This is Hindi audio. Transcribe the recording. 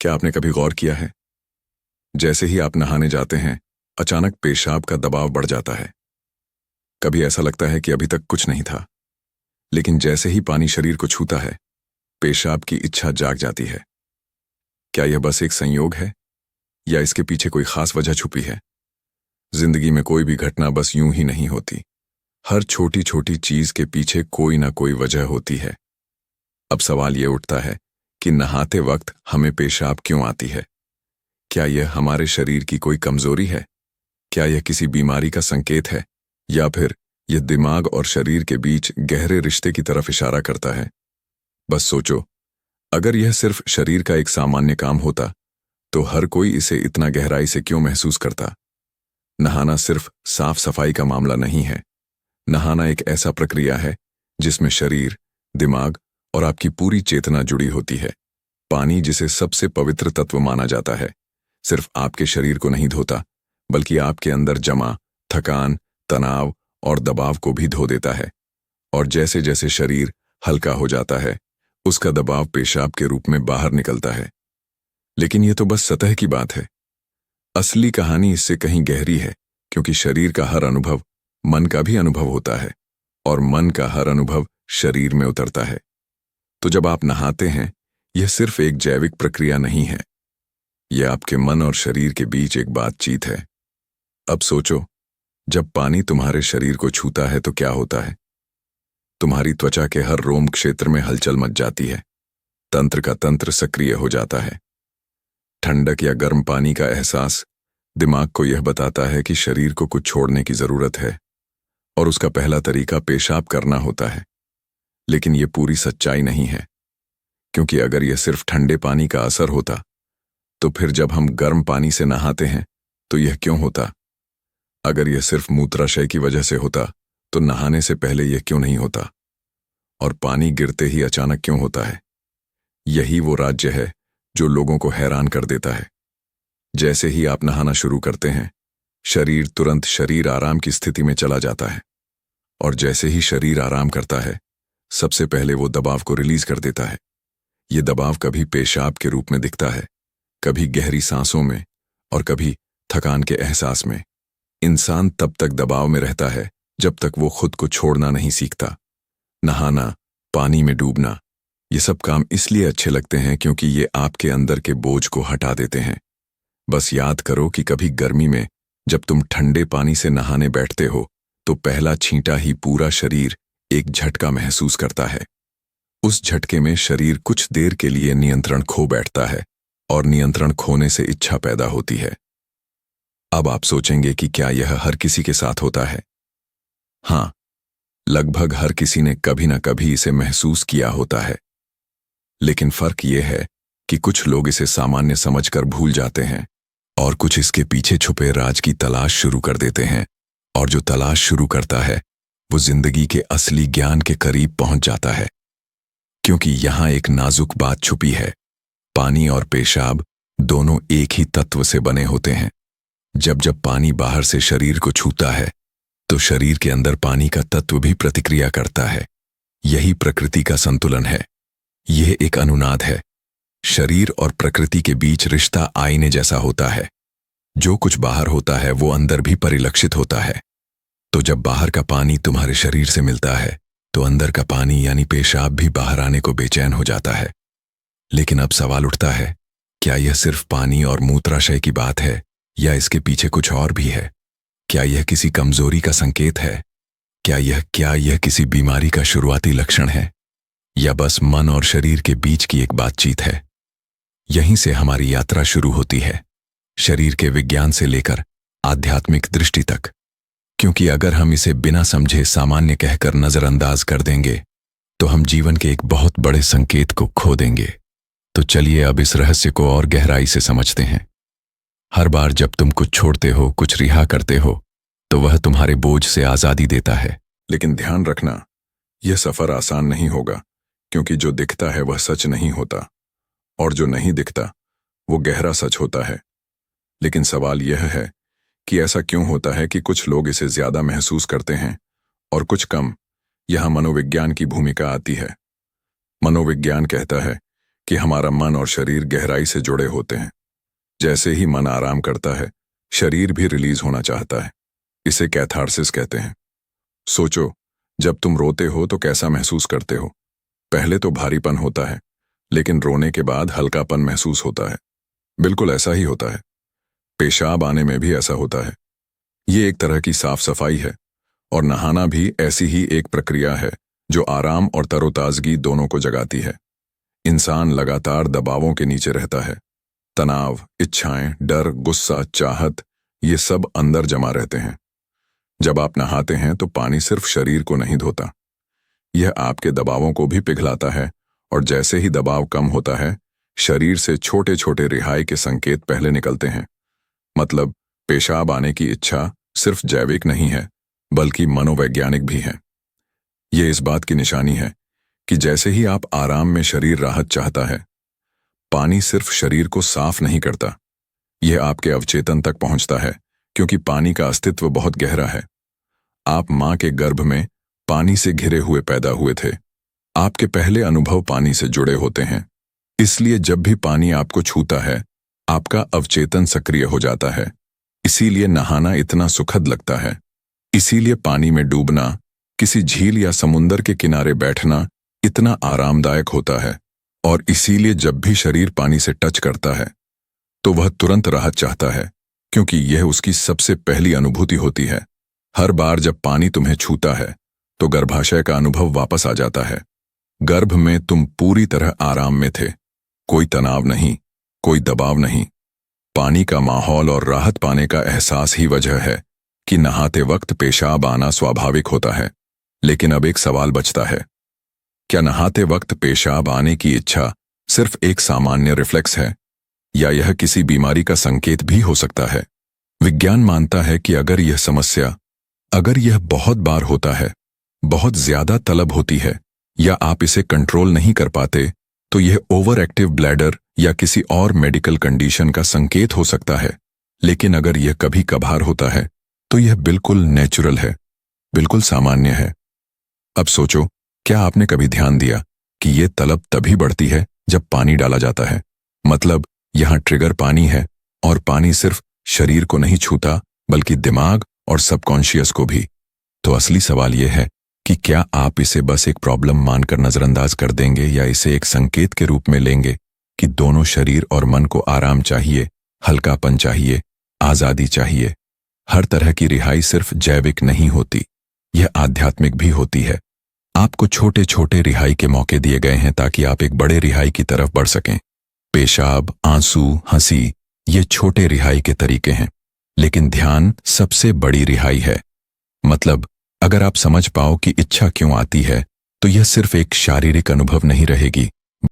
क्या आपने कभी गौर किया है, जैसे ही आप नहाने जाते हैं अचानक पेशाब का दबाव बढ़ जाता है। कभी ऐसा लगता है कि अभी तक कुछ नहीं था, लेकिन जैसे ही पानी शरीर को छूता है पेशाब की इच्छा जाग जाती है। क्या यह बस एक संयोग है या इसके पीछे कोई खास वजह छुपी है? जिंदगी में कोई भी घटना बस यूं ही नहीं होती। हर छोटी छोटी चीज के पीछे कोई ना कोई वजह होती है। अब सवाल ये उठता है कि नहाते वक्त हमें पेशाब क्यों आती है? क्या यह हमारे शरीर की कोई कमजोरी है? क्या यह किसी बीमारी का संकेत है, या फिर यह दिमाग और शरीर के बीच गहरे रिश्ते की तरफ इशारा करता है? बस सोचो, अगर यह सिर्फ शरीर का एक सामान्य काम होता तो हर कोई इसे इतना गहराई से क्यों महसूस करता? नहाना सिर्फ साफ सफाई का मामला नहीं है। नहाना एक ऐसा प्रक्रिया है जिसमें शरीर, दिमाग और आपकी पूरी चेतना जुड़ी होती है। पानी, जिसे सबसे पवित्र तत्व माना जाता है, सिर्फ आपके शरीर को नहीं धोता, बल्कि आपके अंदर जमा थकान, तनाव और दबाव को भी धो देता है। और जैसे जैसे शरीर हल्का हो जाता है उसका दबाव पेशाब के रूप में बाहर निकलता है। लेकिन यह तो बस सतह की बात है। असली कहानी इससे कहीं गहरी है, क्योंकि शरीर का हर अनुभव मन का भी अनुभव होता है और मन का हर अनुभव शरीर में उतरता है। तो जब आप नहाते हैं यह सिर्फ एक जैविक प्रक्रिया नहीं है, यह आपके मन और शरीर के बीच एक बातचीत है। अब सोचो, जब पानी तुम्हारे शरीर को छूता है तो क्या होता है? तुम्हारी त्वचा के हर रोम क्षेत्र में हलचल मच जाती है। तंत्र का तंत्र सक्रिय हो जाता है। ठंडक या गर्म पानी का एहसास दिमाग को यह बताता है कि शरीर को कुछ छोड़ने की जरूरत है, और उसका पहला तरीका पेशाब करना होता है। लेकिन यह पूरी सच्चाई नहीं है, क्योंकि अगर यह सिर्फ ठंडे पानी का असर होता तो फिर जब हम गर्म पानी से नहाते हैं तो यह क्यों होता? अगर यह सिर्फ मूत्राशय की वजह से होता तो नहाने से पहले यह क्यों नहीं होता? और पानी गिरते ही अचानक क्यों होता है? यही वो राज्य है जो लोगों को हैरान कर देता है। जैसे ही आप नहाना शुरू करते हैं शरीर तुरंत शरीर आराम की स्थिति में चला जाता है, और जैसे ही शरीर आराम करता है सबसे पहले वो दबाव को रिलीज कर देता है। ये दबाव कभी पेशाब के रूप में दिखता है, कभी गहरी सांसों में, और कभी थकान के एहसास में। इंसान तब तक दबाव में रहता है जब तक वो खुद को छोड़ना नहीं सीखता। नहाना, पानी में डूबना, ये सब काम इसलिए अच्छे लगते हैं क्योंकि ये आपके अंदर के बोझ को हटा देते हैं। बस याद करो कि कभी गर्मी में जब तुम ठंडे पानी से नहाने बैठते हो तो पहला छींटा ही पूरा शरीर एक झटका महसूस करता है। उस झटके में शरीर कुछ देर के लिए नियंत्रण खो बैठता है, और नियंत्रण खोने से इच्छा पैदा होती है। अब आप सोचेंगे कि क्या यह हर किसी के साथ होता है? हाँ, लगभग हर किसी ने कभी ना कभी इसे महसूस किया होता है। लेकिन फर्क यह है कि कुछ लोग इसे सामान्य समझकर भूल जाते हैं, और कुछ इसके पीछे छुपे राज की तलाश शुरू कर देते हैं। और जो तलाश शुरू करता है वो जिंदगी के असली ज्ञान के करीब पहुंच जाता है। क्योंकि यहां एक नाजुक बात छुपी है। पानी और पेशाब दोनों एक ही तत्व से बने होते हैं। जब जब पानी बाहर से शरीर को छूता है तो शरीर के अंदर पानी का तत्व भी प्रतिक्रिया करता है। यही प्रकृति का संतुलन है। यह एक अनुनाद है। शरीर और प्रकृति के बीच रिश्ता आईने जैसा होता है। जो कुछ बाहर होता है वो अंदर भी परिलक्षित होता है। तो जब बाहर का पानी तुम्हारे शरीर से मिलता है तो अंदर का पानी यानी पेशाब भी बाहर आने को बेचैन हो जाता है। लेकिन अब सवाल उठता है, क्या यह सिर्फ पानी और मूत्राशय की बात है, या इसके पीछे कुछ और भी है? क्या यह किसी कमजोरी का संकेत है? क्या यह किसी बीमारी का शुरुआती लक्षण है, या बस मन और शरीर के बीच की एक बातचीत है? यहीं से हमारी यात्रा शुरू होती है, शरीर के विज्ञान से लेकर आध्यात्मिक दृष्टि तक। क्योंकि अगर हम इसे बिना समझे सामान्य कहकर नजरअंदाज कर देंगे तो हम जीवन के एक बहुत बड़े संकेत को खो देंगे। तो चलिए अब इस रहस्य को और गहराई से समझते हैं। हर बार जब तुम कुछ छोड़ते हो, कुछ रिहा करते हो, तो वह तुम्हारे बोझ से आजादी देता है। लेकिन ध्यान रखना, यह सफर आसान नहीं होगा, क्योंकि जो दिखता है वह सच नहीं होता, और जो नहीं दिखता वो गहरा सच होता है। लेकिन सवाल यह है कि ऐसा क्यों होता है कि कुछ लोग इसे ज्यादा महसूस करते हैं और कुछ कम? यहां मनोविज्ञान की भूमिका आती है। मनोविज्ञान कहता है कि हमारा मन और शरीर गहराई से जुड़े होते हैं। जैसे ही मन आराम करता है, शरीर भी रिलीज होना चाहता है। इसे कैथार्सिस कहते हैं। सोचो, जब तुम रोते हो तो कैसा महसूस करते हो? पहले तो भारीपन होता है, लेकिन रोने के बाद हल्कापन महसूस होता है। बिल्कुल ऐसा ही होता है। पेशाब आने में भी ऐसा होता है। ये एक तरह की साफ सफाई है, और नहाना भी ऐसी ही एक प्रक्रिया है जो आराम और तरोताजगी दोनों को जगाती है। इंसान लगातार दबावों के नीचे रहता है। तनाव, इच्छाएं, डर, गुस्सा, चाहत, ये सब अंदर जमा रहते हैं। जब आप नहाते हैं तो पानी सिर्फ शरीर को नहीं धोता, यह आपके दबावों को भी पिघलाता है, और जैसे ही दबाव कम होता है, शरीर से छोटे छोटे रिहाई के संकेत पहले निकलते हैं। मतलब, पेशाब आने की इच्छा सिर्फ जैविक नहीं है, बल्कि मनोवैज्ञानिक भी है। ये इस बात की निशानी है कि जैसे ही आप आराम में शरीर राहत चाहता है, पानी सिर्फ शरीर को साफ नहीं करता, यह आपके अवचेतन तक पहुंचता है, क्योंकि पानी का अस्तित्व बहुत गहरा है। आप मां के गर्भ में पानी से घिरे हुए पैदा हुए थे। आपके पहले अनुभव पानी से जुड़े होते हैं। इसलिए जब भी पानी आपको छूता है, आपका अवचेतन सक्रिय हो जाता है। इसीलिए नहाना इतना सुखद लगता है। इसीलिए पानी में डूबना, किसी झील या समुंदर के किनारे बैठना इतना आरामदायक होता है। और इसीलिए जब भी शरीर पानी से टच करता है, तो वह तुरंत राहत चाहता है, क्योंकि यह उसकी सबसे पहली अनुभूति होती है। हर बार जब पानी तुम्हें छूता है, तो गर्भाशय का अनुभव वापस आ जाता है। गर्भ में तुम पूरी तरह आराम में थे। कोई तनाव नहीं, कोई दबाव नहीं। पानी का माहौल और राहत पाने का एहसास ही वजह है कि नहाते वक्त पेशाब आना स्वाभाविक होता है। लेकिन अब एक सवाल बचता है, क्या नहाते वक्त पेशाब आने की इच्छा सिर्फ एक सामान्य रिफ्लेक्स है, या यह किसी बीमारी का संकेत भी हो सकता है? विज्ञान मानता है कि अगर यह बहुत बार होता है, बहुत ज्यादा तलब होती है, या आप इसे कंट्रोल नहीं कर पाते, तो यह ओवर एक्टिव ब्लैडर या किसी और मेडिकल कंडीशन का संकेत हो सकता है। लेकिन अगर यह कभी कभार होता है, तो यह बिल्कुल नेचुरल है, बिल्कुल सामान्य है। अब सोचो, क्या आपने कभी ध्यान दिया कि यह तलब तभी बढ़ती है जब पानी डाला जाता है? मतलब, यहां ट्रिगर पानी है, और पानी सिर्फ शरीर को नहीं छूता, बल्कि दिमाग और सबकॉन्शियस को भी। तो असली सवाल यह है कि क्या आप इसे बस एक प्रॉब्लम मानकर नजरअंदाज कर देंगे, या इसे एक संकेत के रूप में लेंगे कि दोनों शरीर और मन को आराम चाहिए, हल्कापन चाहिए, आजादी चाहिए। हर तरह की रिहाई सिर्फ जैविक नहीं होती, यह आध्यात्मिक भी होती है। आपको छोटे छोटे रिहाई के मौके दिए गए हैं ताकि आप एक बड़े रिहाई की तरफ बढ़ सकें। पेशाब, आंसू, हंसी, ये छोटे रिहाई के तरीके हैं, लेकिन ध्यान सबसे बड़ी रिहाई है। मतलब, अगर आप समझ पाओ कि इच्छा क्यों आती है, तो यह सिर्फ एक शारीरिक अनुभव नहीं रहेगी,